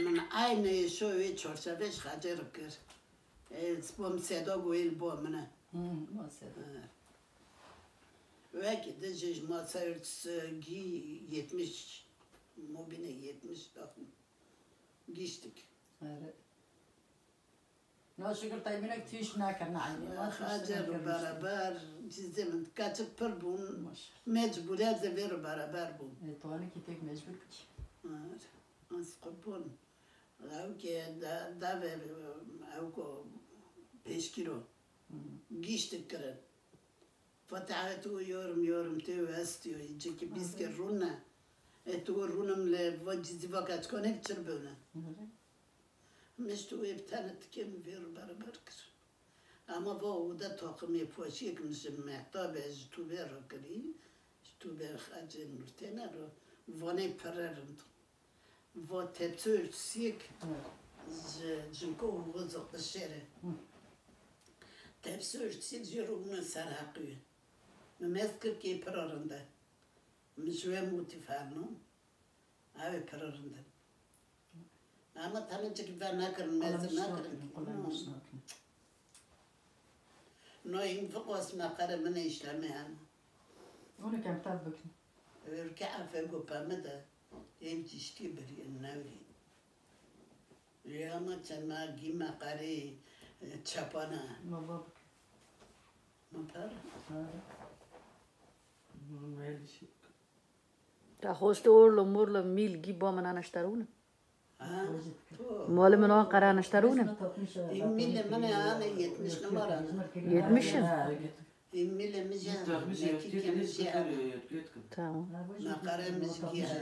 من aynı şöyle çorçabeş hacer kır. Spom seda goyil bo mene. Ve ki de jej masayırtısı gi 70 mobine 70 takım giştik. Evet. Şükür tayyibine tüyüş nakarna aynı. Hacer beraber çizdim kaçıp pır bun mecburiyet de ver beraber bun. Tuğanı ki tek mecbur ki. Az kupon. Av ki da ver av ko 5 kilo giştik kırın. Fatahatu yorum teo astiyo ki biz ki runa tu runum le vacizi vakat konek çırbına. Meştu hep tanıtken ver beraber kır. Ama bu da takımı poşi kmışım mehtabe tu ver kırı. Tu ver hacı nurtena ro vane pararım. Va tepsir sik jinko vazok da şere. Tepsir sik yorumunu sarhaqı. Meskir ki pararında. Müşve mutifano. Abi pararında. Ama tanıcık ben nakarım mezun nakarım. No infokos makarım ne işlemi yani. Onu kem tabbık. Ülke afego pamada. Hem tişti bir navri. Riyama çama gima kare çapana. Mababık. Mapar. Da hoste orlo murlo mil gibo manana shtaruna. Mali meno qarana shtaruna. İmmile mene ana 70 numara. 70. İmmile mijan. Tamam. Makaremiz giyana.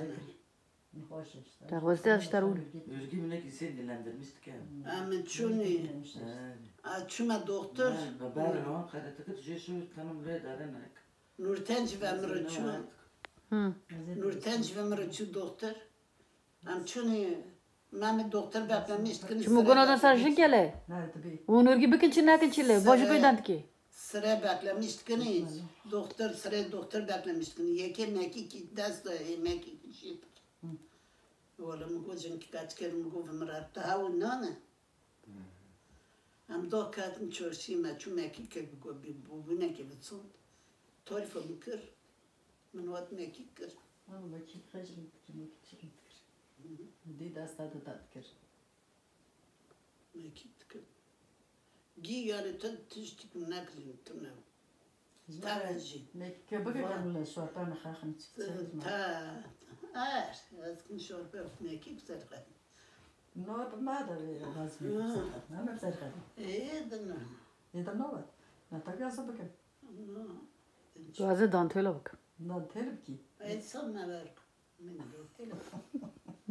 Da hoste shtaruna. Örgümüne gitsen dilendirmiştik ya. Ama çuni. Açma doktor. Ben o kadar tıkıt jesu tanım le darenak. Nurtenç ve mırçu. Nurtenç ve mırçu doktor. Am çuni. Mami doktor beklemiştik. Çmu gonadan sarjın kele. Onur gibi kinçina kinçile. Boşu koydan ki. Sıra beklemiştik. Doktor sıra doktor beklemiştik. Yeke meki ki dasta meki ki. Oğlum gözün ki kaç kere mi govum ratta havu nana. Am dokatım çorşima çu meki ki gobi bu ne ki bitsun. Torfum kır. Manot meki kır. Ama bakayım hacım kim Di dasta da tatkır. Meki kır. Gi yani tüştük naklim tuna. Taraji. Mek köbük edemle şortana xaxın çıktı. Azkın şorba meki güzel kadın. No ma da lazım. Ama güzel kadın. Dana. Neden no var? Ne takası bakın. Bazı dantel bak. Ne terim ki? Sana ver. Min telefon.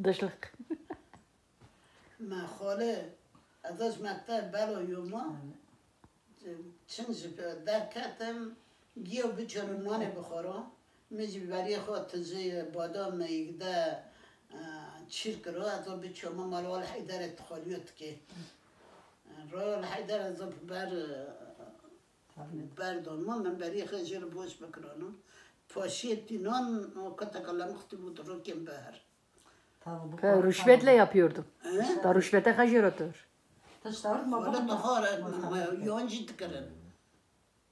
Dışlık. Ma xole ازش مقطع بلا یوما چنجی به در کتم گیو بچرم نانه بخورم میجی بری خود تجی بادام یکده چیر کرو از بچرم مالوال حیدر اتخالیوت که رال حیدر از بردان من بری خجر بوش بکرانم پاشیتی نان کتا کلم خطی بود رو کم بهر Rüşvetle yapıyordum. Da rüşvete hacır otur. Valla tahara yon ciddi kırın.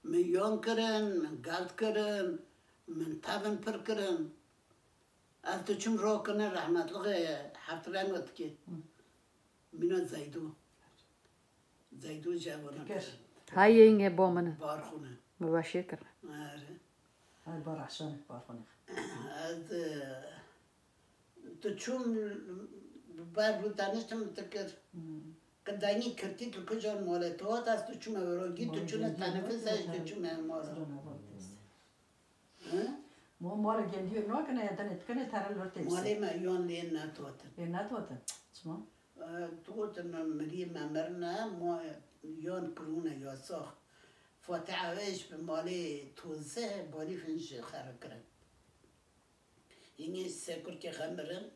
Men yon kırın, men galt kırın, men tabın pır kırın. Altıçım rokuna rahmetli haftıran ot ki. Mina zaydu. Zaydu javana. Hay yenge bomını. Barxuna. Mübaşir kır. Ay barahşan barxuna. Az Tuçum bar bu tanıştım tıkır. Kadani kırtı tıkıcan molet. O da tuçum evro git tuçuna tanıfız ay tuçum evro. Mo mora geliyor. No kana ya tanet kana taral ortaya. Malema yon liyen natotun. Natotun. Çmo. Tutun mri mamerna mo yon kruna yasak. Fatih be mali tuze bari finş xarakran. İngiliz sekur ki xamırın.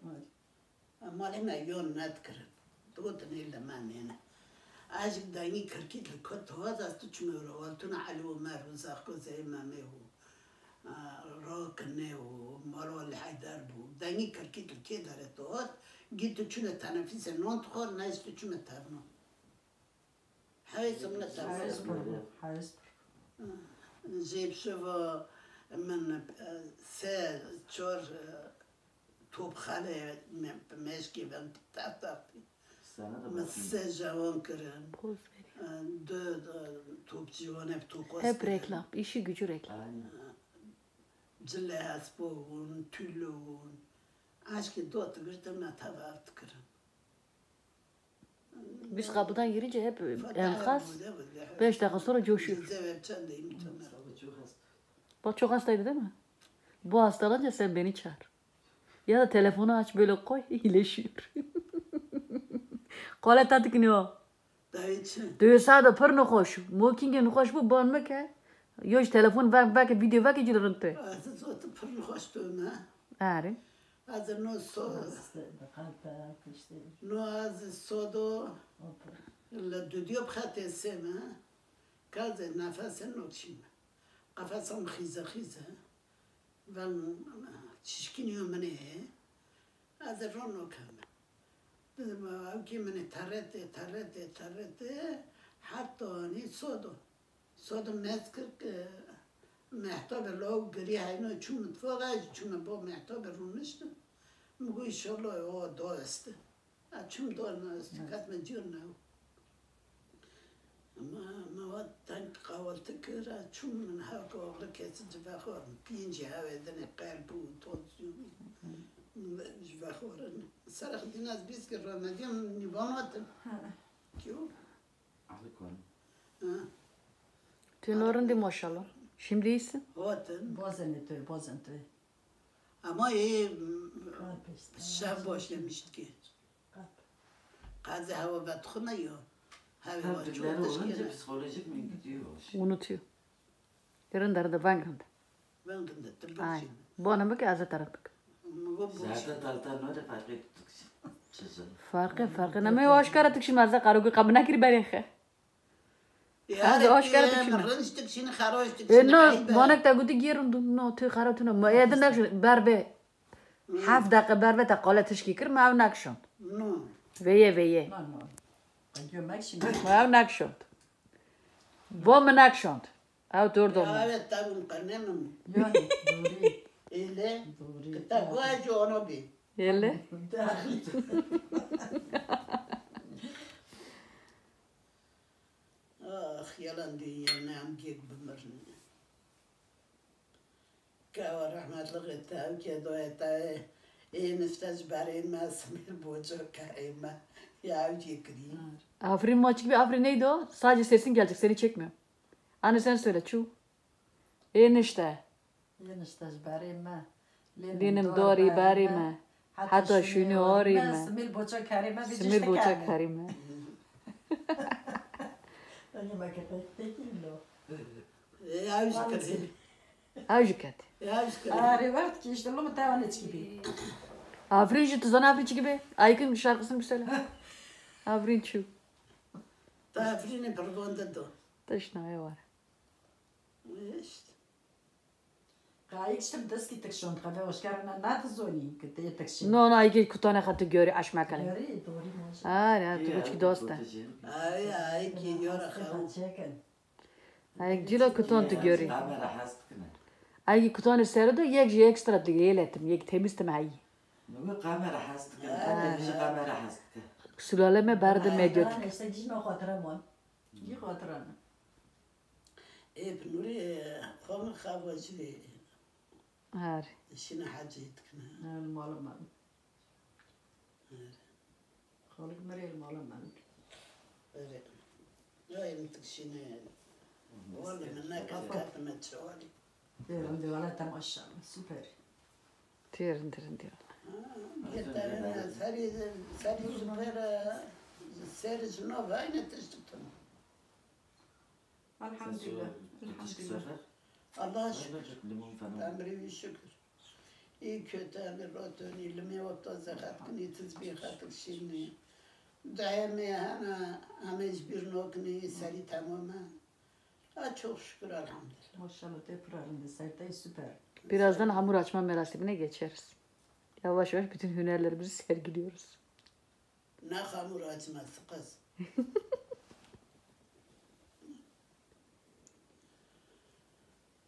Malema yon nat kırın. Tutun illa manena. Azıcık dayni kırkitli kot hozas tuçmuyor. Altına alu mar uzak zey mamehu. Rockne o مالو اللي حيدار بو دنگی کرکی که داره توات گیتو چونه تنفیس نون تخور نیست چونه ترنو حیث من ترنو حارس جيب شوفا من سه چور توب خاله مشکی بند تافتاقی من سه جوان کرن Poz veriyor. دو توب جوان hep توب قوز Hep reklam. İşi gücü reklam. جله اسبون تلون aşkı dot gırdım na tavart kırın. Biz kapıdan girince hep enkaz. 5 dakika sonra coşuyor. Bak çok hastaydı değil mi? Bu hastalanınca sen beni çağır. Ya da telefonu aç böyle koy iyileşiyor. Kola tadı ki ne o? Dövsa da pır nukoş. Mokinge nukoş bu ban mı ki? Yoş telefon bak video bak icilirinte. Aziz otu pırını hoştuğuna. Ari. Aziz no so. No aziz sodo. La düdüyor bxate sema. Kaze nefesin nokşim. Kafasım khize khize. Ben çişkiniyor mene. Aziz ronno kame. Dedim avki mene tarete. Hatta ni sodo. صادم نذكر محتاب لو قري هاينو چون متفاقه چون با محتاب رو نشتم مگو ایشالله او داسته چون دار ناسته کت من جور نو مواد تنگ قوالت کرا چون من هاک آقلا کسی جبخورم پینجی هاوی دنه قلب و توزیون جبخورن سرخ دین از بیست که رامدیم نیباناتم کیو؟ Dün öğrendi maşallah. Şimdi iyisin. Otun. Bazen tüy. Ama iyi şah başlamıştı ki. Kazi hava batkhına yok. Hava çok Tabiler olunca dışkına. psikolojik mi gidiyor? Unutuyor. Yarın da ben kandı. Ben de tabii Ay. ki. Bu anamı ki azat aradık. Zaten daltan öyle fark ettik. Çizim. Farkı. Ama yavaş karatık şimdi azat karugu kabına gir berihe. Yani hoş geldin şimdi. Rınçtık şimdi, xaroştık şimdi. No, banak da gudu girun no tüy karatuna. Ma yedin nakşun berbe. Haf dakika berbe ta qala tişkikir ma av nakşun. No. Veye. Normal. Gömek şimdi. Ma av nakşun. Bu mu nakşun? Av durdu mu? Evet tabii karnemim. Yani doğru. Öyle. Doğru. Kıta bu acı onu bir. Yelle. Ah yalan dünya ne am gek bımırın. Kava rahmetli gıtta ki doyata neftaj barayım asmir boca karayım. Ya ucikri. Afrin maçı gibi Afrin neydi o? Sadece sesin gelecek seni çekmiyor. Anne sen söyle çu. Enişte. Yenişte barima. Benim dori barima. Hatta şunu orima. Smil boça karima. Simir boçak karime. Yemek tekillo. Ya ucikri. Avcıkat. Ya ucikri. Rivert ki işte lu tavanç gibi. Afrin şu tuzan Afrin gibi. Aykın şarkısını bir söyle. Afrin çu. Tafrini pardon do. Taşna ya var. İşte. Kayık şimdi deski tekşon kabe hoşkarına nat zoni ki te tekşon. No aykı kutana katı göre aşma kalem. Göri doğru mu? Ha turuçki dosta. Ay ki yora xav. Çeken. Aykı cilo kutan tu göre. Kamera hastık ne? Aykı kutanı serdo yek ekstra diyelettim. Yek temizdim ayı. Nugul kamera hastık ne? Hadi bir kamera hastık. Sülaleme bardı medyotik. İşte gizme hatıramon. İyi hatıran. Nuri xom xavacı. Har. Şine hacı etkine. Malum. Xalık merel malum. Öyle. Ya emtik şine. Vallahi minna kalkatma çavali. Diyorum diyorlar tam aşağı. Süper. Tirin. Yeter sari süper seriz no vayne tıştıktım. Elhamdülillah. Allah'a şükür. Limon falan. Emri bir şükür. İyi kötü emir rotun ilmi otta zekat kini tezbihat şimdi. Daimi hana amec bir nokni sari tamamen. Çok şükür elhamdülillah. Maşallah tekrarında sertay süper. Birazdan hamur açma merasimine geçeriz. Yavaş yavaş bütün hünerlerimizi sergiliyoruz. Ne hamur açması kız.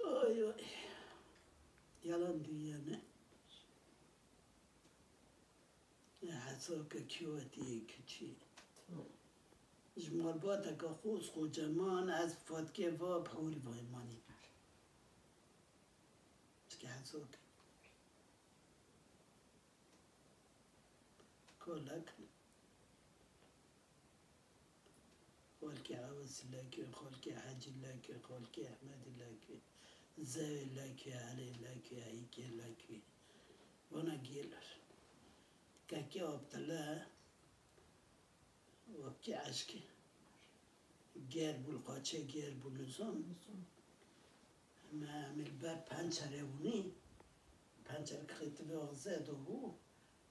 Oy oy. Yalan dünya ne? حساك كيوتي كتشي جمال باتك خوص خو جمان از فاتكي فا بحوري فايماني شكي حساك كلك خالكي عاوز لك خالكي حاج لك خالكي احمد لك زاوي لك علي لك هيكي لك وانا جيلر كاكي وابتلا وكي عشكي جير بالقاچه جير بالنظام ما عمل بار پنچره وني پنچره خيط بغزاد وهو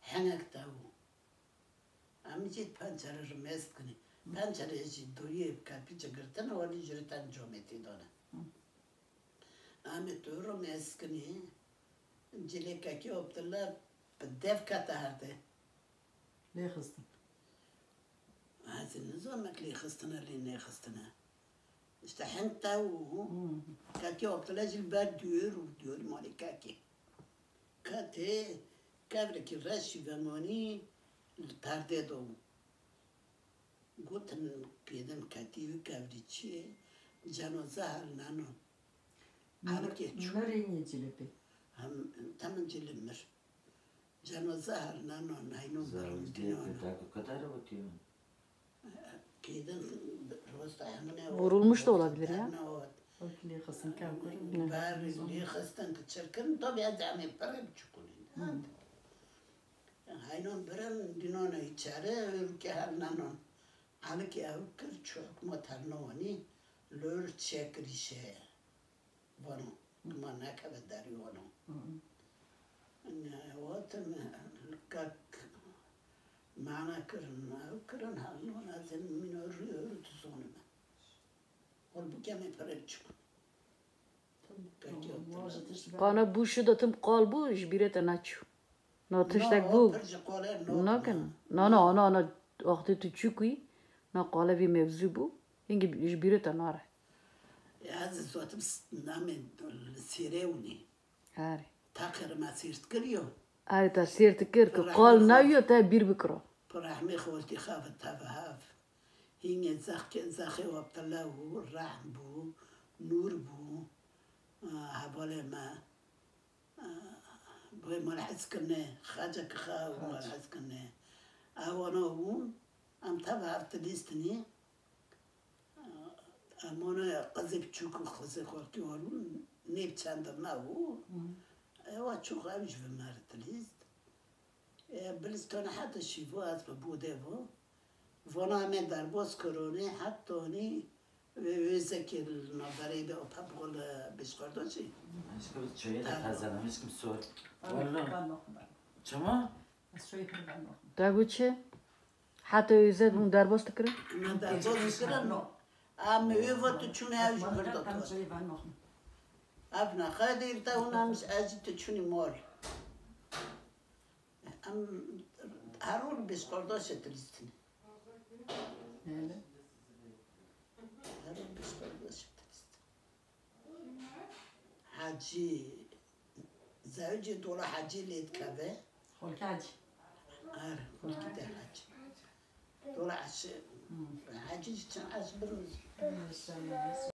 حنك تاو عمي جيت پنچره رمست کني پنچره يجي دويه بكالبي جگرتن ولی جرتن جومتي دانه عمي تو رمست کني جلي كاكي وابتلا بالدف كتهرته ليه خصتن؟ هذا النظام اللي خصتنا اللي نخصتنا اشتحنتا كاكي وقت لاجي الباب ديور وديور مالي كاكي كاتي كابرك الراشي بماني الترددو قلت بيدم كاتي وكابري تشي جانوزة هالنانو عاركي تشو نريني جلبي هم تمن جلمر جانوزة هالنانو ناينو برم دينانو kadar bakıyor. Vurulmuş da olabilir ya. قلت لي خصن كام كل باري اللي خستن تشركن طبيعة زعمي برم تشكولين هاينون برم دينونا يتشاري ويركي هالنانون عليكي أوكر تشوك متهرنوني لور تشكري شيء وانو ما ناكا بداري وانو واتم كاك معنا كرن هالنون أزن منو ريور تزوننا والبكامي فريتشو Kana bu şu da tüm kal bu jbirete naçu. Na tıştak bu. Na kana. Na vakti tu çukui. Na kala bir mevzu bu. İngi jbirete nara. هذا الزواتم نامن السيروني Hari. تاخر ما سيرت كريو Hari ta sert kır ki kal na yo ta bir bikra. فرحمي خولتي خافت تافهاف هي زاخي وابتلا والرحم بو نور بو هبالي ما بوي ما الحس كنا خاجك خا وما الحس كنا اوانا هون ام تافهاف تليستني امانا قذب چوكو خزي خولتي والون نيب چند ما هو ايوا چوك اوش بمار تليست بلستون حتى شيفوات ببودهو فانا من در باز کرونه حتی نی وزکی نظری به اپابول بشکرداشی. Aşkım çayı da hazırlamış kim sor. والله Vallahi. Çama? شوي كمان Da bu çe. Hatta özet bunu derbas tıkırı. من در باز کرن. ام ویفت چونه اوش كم برداد. شوي بانو ابنا خادیر تا اونامش ازی تو چونی مال. ام هرون بشکرداش تریستنی. هلا هرون بشکرداش تریست. حجی زوجي دولا حجي ليت كذا. خولك عادي آره كل كده حجي. دولا عش حجي كان عش برمز. ما شاء الله